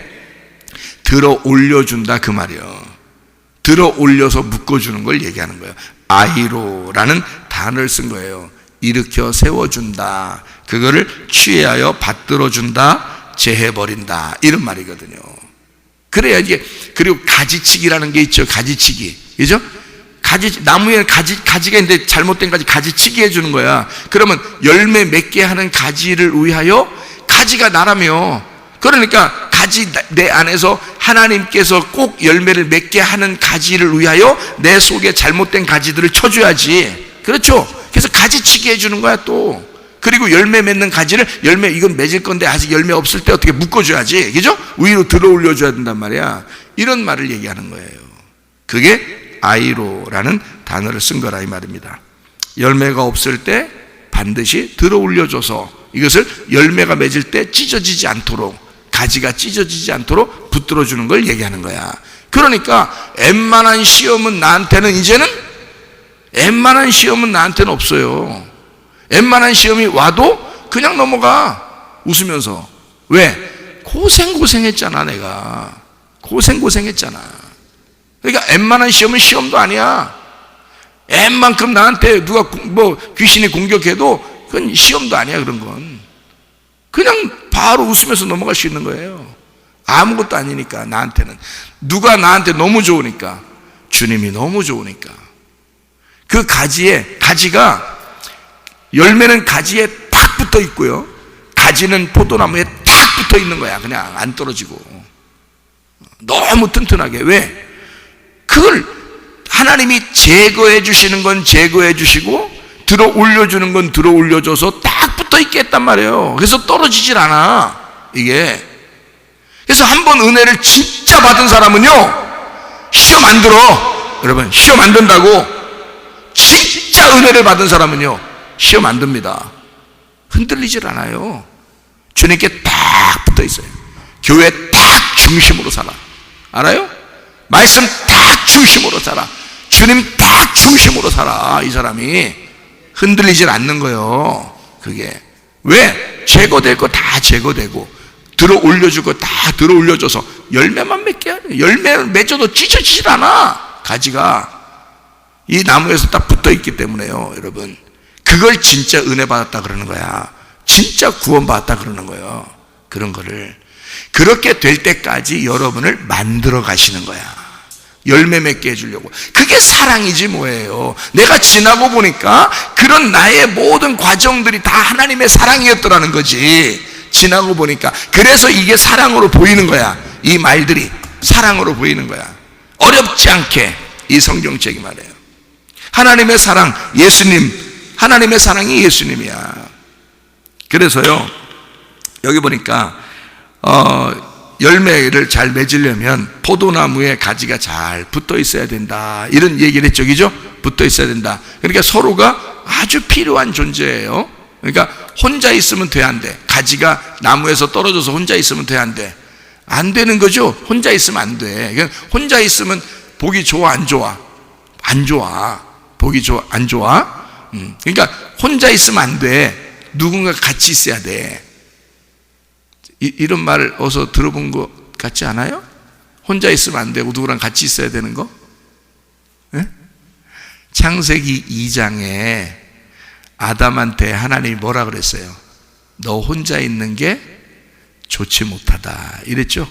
들어 올려준다, 그 말이에요. 들어 올려서 묶어주는 걸 얘기하는 거예요. 아이로라는 단어를 쓴 거예요. 일으켜 세워준다, 그거를 취하여 받들어준다, 제해버린다, 이런 말이거든요. 그래야 이게, 그리고 가지치기라는 게 있죠. 가지치기, 그죠? 나무에 가지가 있는데 잘못된 가지치기 해주는 거야. 그러면 열매 맺게 하는 가지를 위하여, 가지가 나라며, 그러니까 내 안에서 하나님께서 꼭 열매를 맺게 하는 가지를 위하여 내 속에 잘못된 가지들을 쳐줘야지. 그렇죠? 그래서 가지치기 해주는 거야. 또 그리고 열매 맺는 가지를 열매 이건 맺을 건데 아직 열매 없을 때 어떻게 묶어줘야지, 그죠? 위로 들어 올려줘야 된단 말이야. 이런 말을 얘기하는 거예요. 그게 아이로라는 단어를 쓴 거라 이 말입니다. 열매가 없을 때 반드시 들어 올려줘서 이것을 열매가 맺을 때 찢어지지 않도록, 가지가 찢어지지 않도록 붙들어 주는 걸 얘기하는 거야. 그러니까 웬만한 시험은 나한테는 이제는 웬만한 시험은 나한테는 없어요. 웬만한 시험이 와도 그냥 넘어가, 웃으면서. 왜? 고생했잖아. 내가 고생했잖아. 그러니까 웬만한 시험은 시험도 아니야. 웬만큼 나한테 누가 뭐 귀신이 공격해도 그건 시험도 아니야. 그런 건 그냥 바로 웃으면서 넘어갈 수 있는 거예요. 아무것도 아니니까. 나한테는 누가 나한테 너무 좋으니까, 주님이 너무 좋으니까. 그 가지가, 열매는 가지에 탁 붙어 있고요, 가지는 포도나무에 탁 붙어 있는 거야. 그냥 안 떨어지고 너무 튼튼하게. 왜? 그걸 하나님이 제거해 주시는 건 제거해 주시고 들어 올려주는 건 들어 올려줘서 딱 붙어 있게 했단 말이에요. 그래서 떨어지질 않아 이게. 그래서 한 번 은혜를 진짜 받은 사람은요, 시험 안 들어. 여러분, 시험 안 든다고. 진짜 은혜를 받은 사람은요, 시험 안 듭니다. 흔들리질 않아요. 주님께 딱 붙어 있어요. 교회 딱 중심으로 살아. 알아요? 말씀 딱 중심으로 살아. 주님 딱 중심으로 살아. 이 사람이 흔들리질 않는 거예요. 그게 왜? 제거될 거 다 제거되고 들어 올려줄 거 다 들어 올려줘서 열매만 맺게 하네. 열매를 맺어도 찢어지질 않아. 가지가 이 나무에서 딱 붙어 있기 때문에요. 여러분, 그걸 진짜 은혜 받았다 그러는 거야. 진짜 구원 받았다 그러는 거예요. 그런 거를 그렇게 될 때까지 여러분을 만들어 가시는 거야. 열매 맺게 해주려고. 그게 사랑이지 뭐예요. 내가 지나고 보니까 그런 나의 모든 과정들이 다 하나님의 사랑이었더라는 거지. 지나고 보니까. 그래서 이게 사랑으로 보이는 거야. 이 말들이 사랑으로 보이는 거야. 어렵지 않게 이 성경책이 말해요. 하나님의 사랑, 예수님, 하나님의 사랑이 예수님이야. 그래서요, 여기 보니까 열매를 잘 맺으려면 포도나무에 가지가 잘 붙어 있어야 된다, 이런 얘기를 했죠. 그죠? 붙어 있어야 된다. 그러니까 서로가 아주 필요한 존재예요. 그러니까 혼자 있으면 돼, 안 돼? 가지가 나무에서 떨어져서 혼자 있으면 돼, 안 돼? 안 되는 거죠. 혼자 있으면 안 돼. 그러니까 혼자 있으면 보기 좋아, 안 좋아? 안 좋아. 보기 좋아, 안 좋아? 그러니까 혼자 있으면 안 돼. 누군가 같이 있어야 돼. 이런 말을 어서 들어본 것 같지 않아요? 혼자 있으면 안 되고 누구랑 같이 있어야 되는 거? 네? 창세기 2장에 아담한테 하나님이 뭐라 그랬어요? 너 혼자 있는 게 좋지 못하다 이랬죠?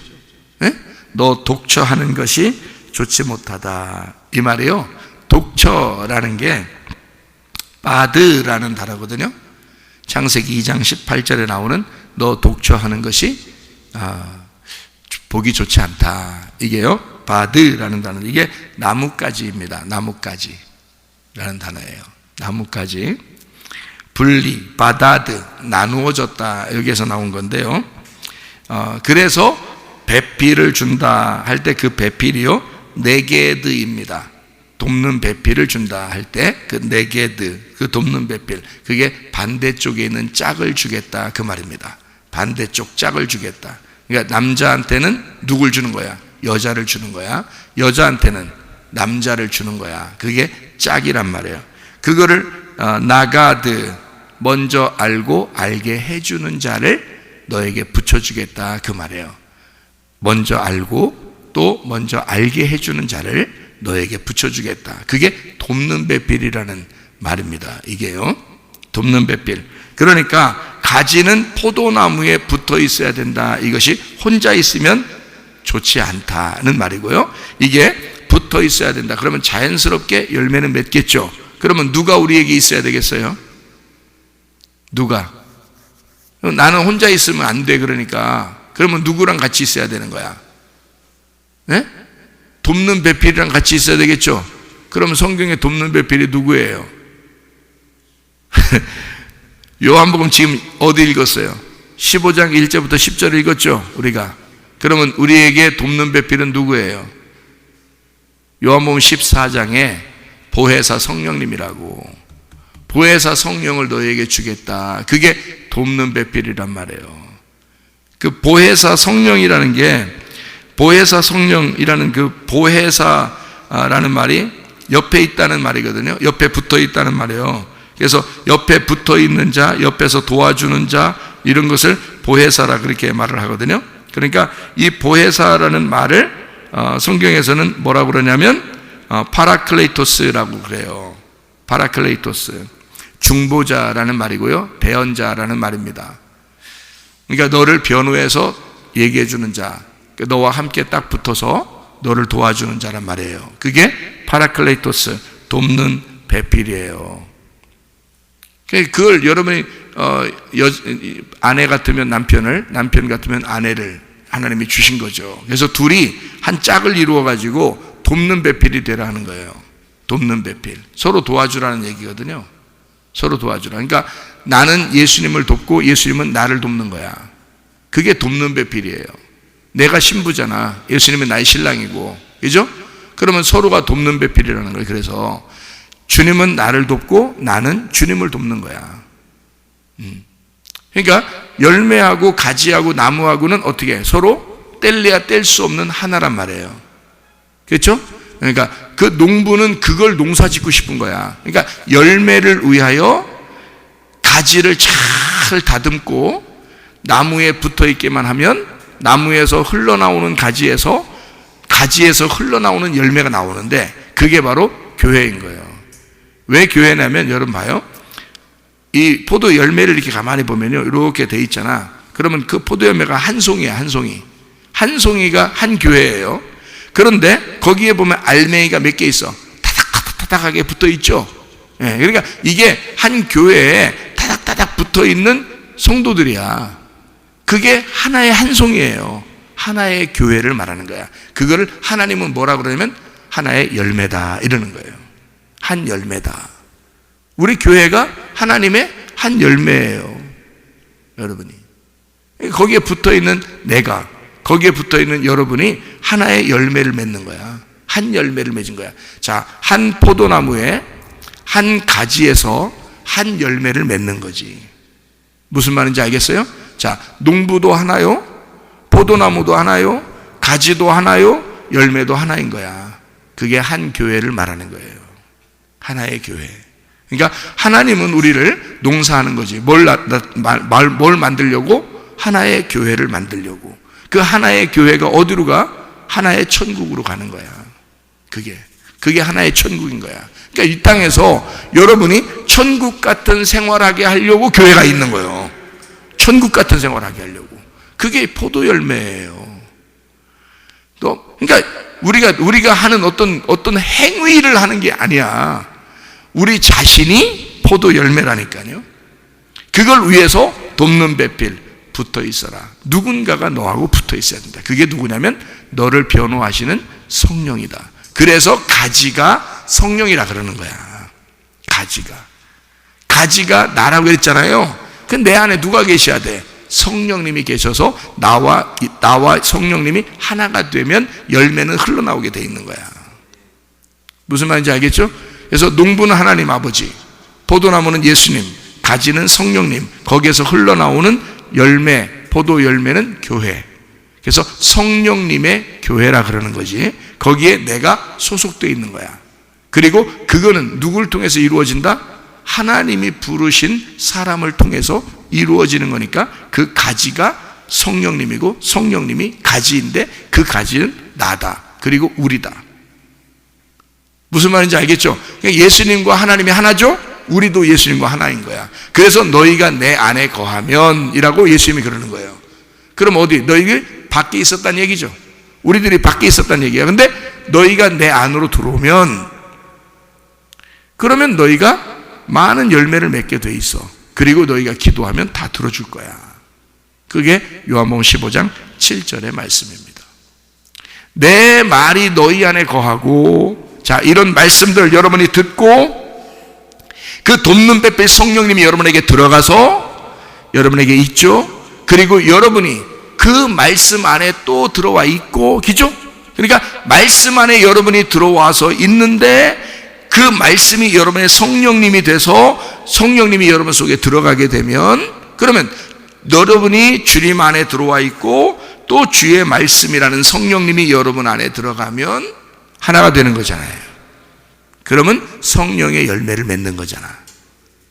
네? 너 독처하는 것이 좋지 못하다 이 말이에요. 독처라는 게 바드라는 단어거든요. 창세기 2장 18절에 나오는 너 독처하는 것이 보기 좋지 않다, 이게요 바드라는 단어. 이게 나뭇가지입니다. 나뭇가지라는 단어예요. 나뭇가지. 분리, 바다드, 나누어졌다, 여기에서 나온 건데요. 그래서 배필을 준다 할 때 그 배필이요 네게드입니다. 돕는 배필을 준다 할 때 그 네게드, 그 돕는 배필, 그게 반대쪽에 있는 짝을 주겠다 그 말입니다. 반대쪽 짝을 주겠다. 그러니까 남자한테는 누굴 주는 거야? 여자를 주는 거야. 여자한테는 남자를 주는 거야. 그게 짝이란 말이에요. 그거를 나가드, 먼저 알고 알게 해주는 자를 너에게 붙여주겠다 그 말이에요. 먼저 알고 또 먼저 알게 해주는 자를 너에게 붙여주겠다. 그게 돕는 배필이라는 말입니다. 이게요, 돕는 배필. 그러니까 가지는 포도나무에 붙어 있어야 된다. 이것이 혼자 있으면 좋지 않다는 말이고요. 이게 붙어 있어야 된다. 그러면 자연스럽게 열매는 맺겠죠. 그러면 누가 우리에게 있어야 되겠어요? 누가? 나는 혼자 있으면 안 돼. 그러면 누구랑 같이 있어야 되는 거야? 네? 돕는 배필이랑 같이 있어야 되겠죠. 그러면 성경에 돕는 배필이 누구예요? 요한복음 지금 어디 읽었어요? 15장 1절부터 10절 읽었죠? 우리가. 그러면 우리에게 돕는 배필은 누구예요? 요한복음 14장에 보혜사 성령님이라고. 보혜사 성령을 너희에게 주겠다. 그게 돕는 배필이란 말이에요. 그 보혜사 성령이라는 게, 보혜사 성령이라는 그 보혜사라는 말이 옆에 있다는 말이거든요. 옆에 붙어 있다는 말이에요. 그래서 옆에 붙어 있는 자, 옆에서 도와주는 자, 이런 것을 보혜사라 그렇게 말을 하거든요. 그러니까 이 보혜사라는 말을 성경에서는 뭐라고 그러냐면 파라클레이토스라고 그래요. 파라클레이토스, 중보자라는 말이고요, 대언자라는 말입니다. 그러니까 너를 변호해서 얘기해 주는 자, 너와 함께 딱 붙어서 너를 도와주는 자란 말이에요. 그게 파라클레이토스, 돕는 배필이에요. 그걸 여러분이 아내 같으면 남편을, 남편 같으면 아내를 하나님이 주신 거죠. 그래서 둘이 한 짝을 이루어 가지고 돕는 배필이 되라 하는 거예요. 돕는 배필, 서로 도와주라는 얘기거든요. 서로 도와주라. 그러니까 나는 예수님을 돕고 예수님은 나를 돕는 거야. 그게 돕는 배필이에요. 내가 신부잖아. 예수님은 나의 신랑이고, 그죠? 그러면 서로가 돕는 배필이라는 거예요. 그래서 주님은 나를 돕고 나는 주님을 돕는 거야. 그러니까 열매하고 가지하고 나무하고는 어떻게 해? 서로 뗄래야 뗄 수 없는 하나란 말이에요. 그렇죠? 그러니까 그 농부는 그걸 농사 짓고 싶은 거야. 그러니까 열매를 위하여 가지를 잘 다듬고 나무에 붙어 있게만 하면 나무에서 흘러나오는 가지에서 흘러나오는 열매가 나오는데, 그게 바로 교회인 거예요. 왜 교회냐면, 여러분 봐요. 이 포도 열매를 이렇게 가만히 보면요, 이렇게 돼 있잖아. 그러면 그 포도 열매가 한 송이야, 한 송이. 한 송이가 한 교회예요. 그런데 거기에 보면 알맹이가 몇 개 있어. 타닥타닥하게 붙어 있죠. 예, 그러니까 이게 한 교회에 타닥타닥 붙어 있는 성도들이야. 그게 하나의 한 송이에요. 하나의 교회를 말하는 거야. 그거를 하나님은 뭐라 그러냐면 하나의 열매다 이러는 거예요. 한 열매다. 우리 교회가 하나님의 한 열매예요. 여러분이. 거기에 붙어 있는 내가, 거기에 붙어 있는 여러분이 하나의 열매를 맺는 거야. 한 열매를 맺은 거야. 자, 한 포도나무에 한 가지에서 한 열매를 맺는 거지. 무슨 말인지 알겠어요? 자, 농부도 하나요, 포도나무도 하나요, 가지도 하나요, 열매도 하나인 거야. 그게 한 교회를 말하는 거예요. 하나의 교회. 그러니까 하나님은 우리를 농사하는 거지. 뭘 만들려고? 하나의 교회를 만들려고. 그 하나의 교회가 어디로 가? 하나의 천국으로 가는 거야. 그게 하나의 천국인 거야. 그러니까 이 땅에서 여러분이 천국 같은 생활하게 하려고 교회가 있는 거예요. 천국 같은 생활하게 하려고. 그게 포도 열매예요. 또, 그러니까 우리가 하는 어떤 행위를 하는 게 아니야. 우리 자신이 포도 열매라니까요. 그걸 위해서 돕는 배필 붙어 있어라. 누군가가 너하고 붙어 있어야 된다. 그게 누구냐면 너를 변호하시는 성령이다. 그래서 가지가 성령이라 그러는 거야. 가지가 나라고 했잖아요. 그 내 안에 누가 계셔야 돼? 성령님이 계셔서 나와 성령님이 하나가 되면 열매는 흘러나오게 돼 있는 거야. 무슨 말인지 알겠죠? 그래서 농부는 하나님 아버지, 포도나무는 예수님, 가지는 성령님, 거기에서 흘러나오는 열매, 포도 열매는 교회. 그래서 성령님의 교회라 그러는 거지. 거기에 내가 소속되어 있는 거야. 그리고 그거는 누구를 통해서 이루어진다? 하나님이 부르신 사람을 통해서 이루어지는 거니까 그 가지가 성령님이고 성령님이 가지인데 그 가지는 나다. 그리고 우리다. 무슨 말인지 알겠죠? 예수님과 하나님이 하나죠? 우리도 예수님과 하나인 거야. 그래서 너희가 내 안에 거하면 이라고 예수님이 그러는 거예요. 그럼 어디? 너희가 밖에 있었다는 얘기죠. 우리들이 밖에 있었다는 얘기야. 근데 너희가 내 안으로 들어오면, 그러면 너희가 많은 열매를 맺게 돼 있어. 그리고 너희가 기도하면 다 들어줄 거야. 그게 요한복음 15장 7절의 말씀입니다. 내 말이 너희 안에 거하고, 자, 이런 말씀들 여러분이 듣고 그 돕는 빼빼 성령님이 여러분에게 들어가서 여러분에게 있죠. 그리고 여러분이 그 말씀 안에 또 들어와 있고, 그죠? 그러니까 말씀 안에 여러분이 들어와서 있는데 그 말씀이 여러분의 성령님이 돼서 성령님이 여러분 속에 들어가게 되면, 그러면 여러분이 주님 안에 들어와 있고 또 주의 말씀이라는 성령님이 여러분 안에 들어가면 하나가 되는 거잖아요. 그러면 성령의 열매를 맺는 거잖아.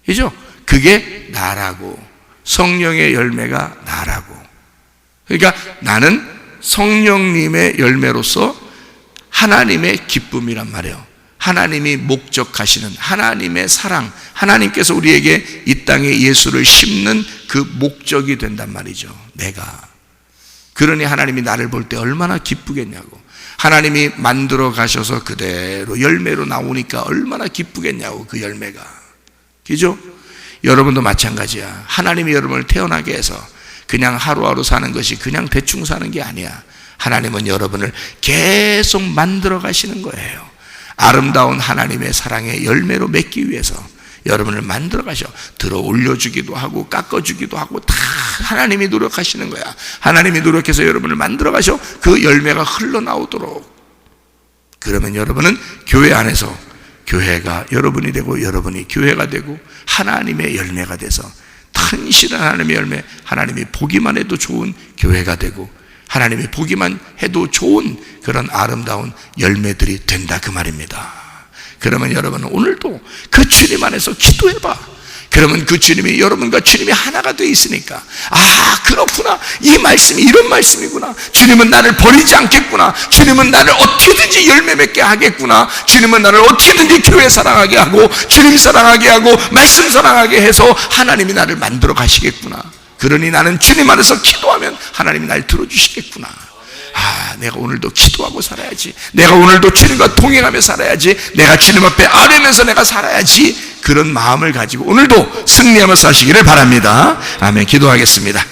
그죠? 그게 나라고. 성령의 열매가 나라고. 그러니까 나는 성령님의 열매로서 하나님의 기쁨이란 말이에요. 하나님이 목적하시는 하나님의 사랑, 하나님께서 우리에게 이 땅에 예수를 심는 그 목적이 된단 말이죠. 내가. 그러니 하나님이 나를 볼 때 얼마나 기쁘겠냐고. 하나님이 만들어 가셔서 그대로 열매로 나오니까 얼마나 기쁘겠냐고, 그 열매가. 그죠? 여러분도 마찬가지야. 하나님이 여러분을 태어나게 해서 그냥 하루하루 사는 것이 그냥 대충 사는 게 아니야. 하나님은 여러분을 계속 만들어 가시는 거예요. 아름다운 하나님의 사랑의 열매로 맺기 위해서 여러분을 만들어 가셔. 들어 올려주기도 하고 깎아주기도 하고 다 하나님이 노력하시는 거야. 하나님이 노력해서 여러분을 만들어 가셔. 그 열매가 흘러나오도록. 그러면 여러분은 교회 안에서 교회가 여러분이 되고 여러분이 교회가 되고 하나님의 열매가 돼서 탄실한 하나님의 열매, 하나님이 보기만 해도 좋은 교회가 되고 하나님이 보기만 해도 좋은 그런 아름다운 열매들이 된다, 그 말입니다. 그러면 여러분은 오늘도 그 주님 안에서 기도해봐. 그러면 그 주님이 여러분과 주님이 하나가 되어 있으니까, 아 그렇구나, 이 말씀이 이런 말씀이구나, 주님은 나를 버리지 않겠구나, 주님은 나를 어떻게든지 열매 맺게 하겠구나, 주님은 나를 어떻게든지 교회 사랑하게 하고 주님 사랑하게 하고 말씀 사랑하게 해서 하나님이 나를 만들어 가시겠구나. 그러니 나는 주님 안에서 기도하면 하나님이 날 들어주시겠구나. 아, 내가 오늘도 기도하고 살아야지, 내가 오늘도 주님과 동행하며 살아야지, 내가 주님 앞에 아뢰면서 내가 살아야지, 그런 마음을 가지고 오늘도 승리하며 사시기를 바랍니다. 아멘. 기도하겠습니다.